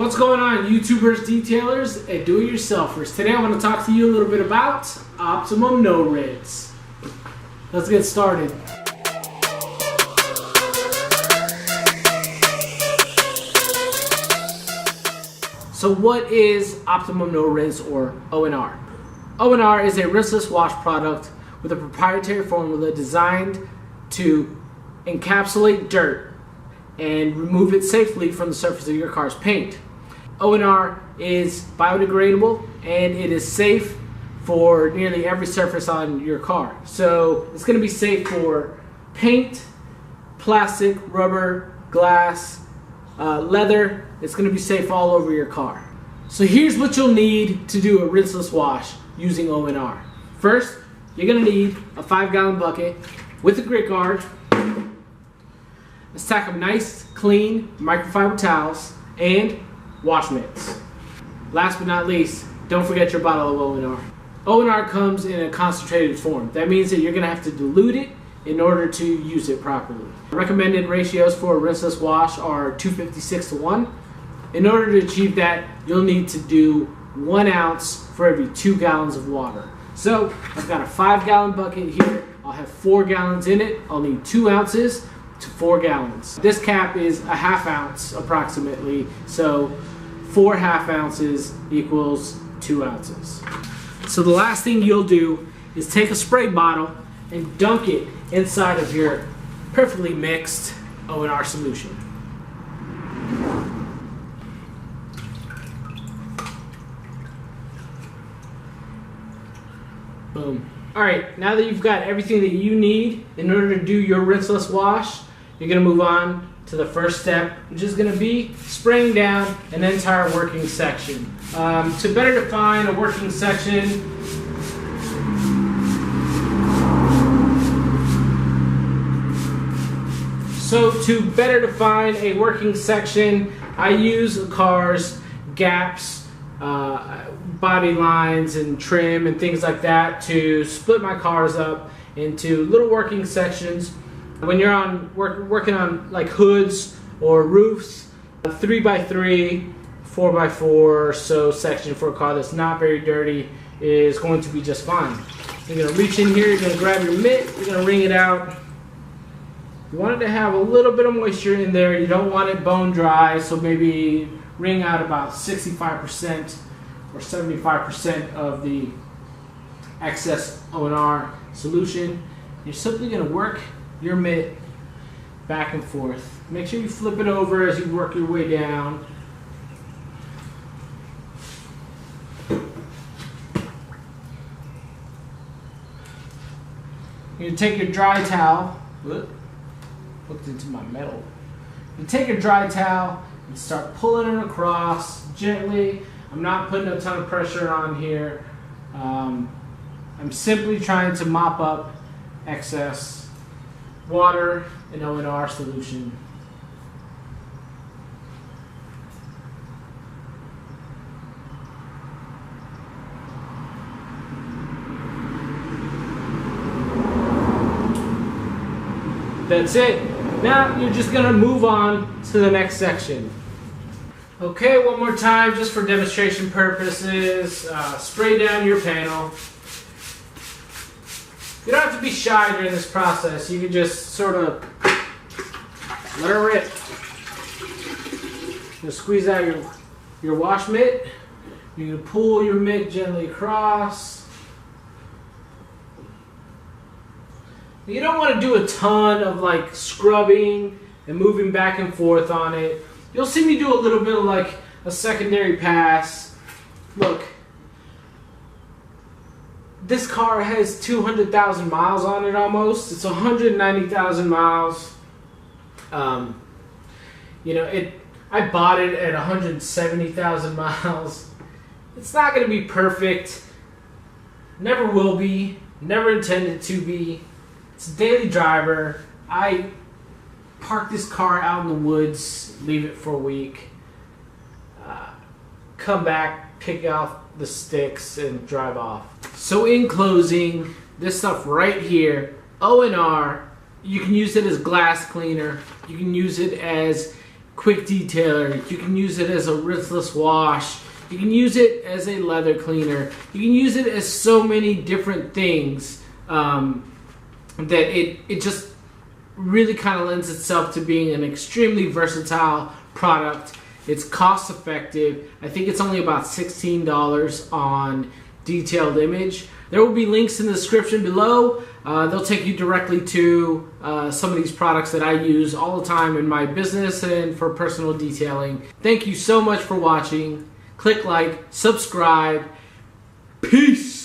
What's going on, YouTubers, detailers, and do-it-yourselfers? Today I want to talk to you a little bit about Optimum No Rinse. Let's get started. So what is Optimum No Rinse, or ONR? ONR is a rinseless wash product with a proprietary formula designed to encapsulate dirt and remove it safely from the surface of your car's paint. ONR is biodegradable and it is safe for nearly every surface on your car. So it's going to be safe for paint, plastic, rubber, glass, leather. It's going to be safe all over your car. So here's what you'll need to do a rinseless wash using ONR. First, you're going to need a 5-gallon bucket with a grit guard, a stack of nice, clean microfiber towels, and wash mitts. Last but not least, don't forget your bottle of ONR. ONR comes in a concentrated form. That means that you're going to have to dilute it in order to use it properly. Recommended ratios for a rinseless wash are 256:1. In order to achieve that, you'll need to do 1 ounce for every 2 gallons of water. So I've got a 5-gallon bucket here. I'll have 4 gallons in it. I'll need 2 ounces to 4 gallons. This cap is a ½ ounce approximately, so 4 ½ ounces equals 2 ounces. So the last thing you'll do is take a spray bottle and dunk it inside of your perfectly mixed ONR solution. Boom. Alright, now that you've got everything that you need in order to do your rinseless wash, you're going to move on to the first step, which is going to be spraying down an entire working section. To better define a working section, I use a car's gaps, body lines and trim and things like that to split my cars up into little working sections. When you're working on like hoods or roofs, a 3x3, 4x4 or so section for a car that's not very dirty is going to be just fine. You're going to reach in here, you're going to grab your mitt, you're going to wring it out. You want it to have a little bit of moisture in there. You don't want it bone dry, so maybe wring out about 65% or 75% of the excess ONR solution. You're simply going to work your mitt back and forth. Make sure you flip it over as you work your way down. You take your dry towel. Looked into my metal. You take your dry towel and start pulling it across gently. I'm not putting a ton of pressure on here. I'm simply trying to mop up excess water and ONR solution. That's it. Now you're just going to move on to the next section. Okay, one more time, just for demonstration purposes, spray down your panel. You don't have to be shy during this process. You can just sort of let her rip. You squeeze out your wash mitt. You can pull your mitt gently across. You don't want to do a ton of like scrubbing and moving back and forth on it. You'll see me do a little bit of like a secondary pass. Look, this car has 200,000 miles on it almost. It's 190,000 miles. You know, I bought it at 170,000 miles. It's not going to be perfect. Never will be. Never intended to be. It's a daily driver. I park this car out in the woods, leave it for a week, come back, pick out the sticks, and drive off. So in closing, this stuff right here, ONR, you can use it as glass cleaner. You can use it as quick detailer. You can use it as a rinseless wash. You can use it as a leather cleaner. You can use it as so many different things that it just really kind of lends itself to being an extremely versatile product. It's cost effective. I think it's only about $16 on Detailed Image. There will be links in the description below. They'll take you directly to some of these products that I use all the time in my business and for personal detailing. Thank you so much for watching. Click like, subscribe. Peace.